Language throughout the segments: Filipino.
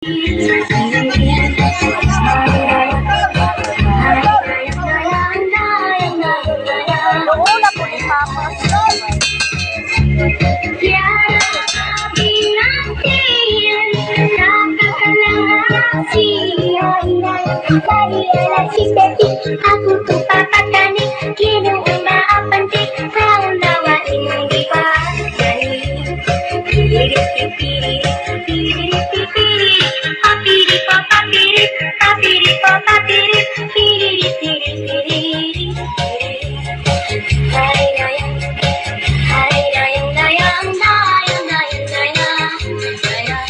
Noong po ni Papa. Aku tuh papatani, kinuong maapanti, kau nawain mong di pa dali. Pipiri, pipiri, pipiri, papiri po, papiri, papiri po, papiri, piriri, piriri, hai dayang, hai dayang, dayang, dayang, dayang, dayang, dayang.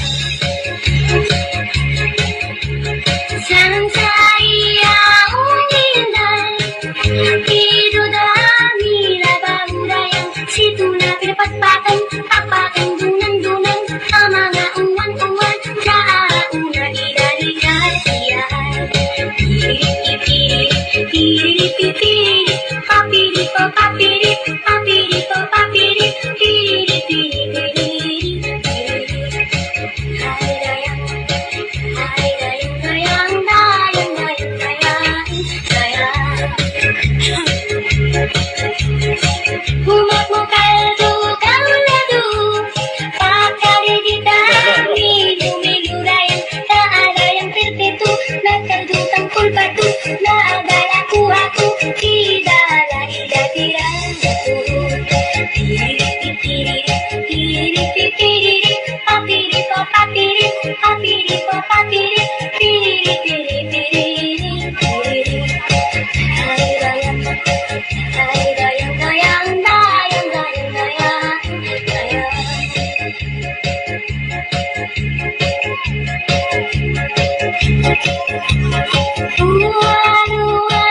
Sang saya unindang, tido dami labang-dayang, situ na pinapatpakan, papakan dunang-dunang, ang mga uwan-uwan, saan na idalihan-iyan. Pipiri, pipiri, pipiri, papiri po, papiri, papiri po, papiri, piriri, piriri, piriri. Hai dayang, hai dayang, dayang, dayang, dayang, dayang, dayang. Umat mo kaldo, kaulado, pakari di dami, lumilurayan, taadayang perpetu, nagkaldo tangkol batu, naagala ko ako, idala, idatirang baturut. Piri, pipiri, piri, pipiri, papiri po, papiri, papiri po, papiri, piriri, piriri, piriri, piriri. Hai dayang, hai dayang, dayang, dayang, dayang, dayang, dayang. Uwan-uwan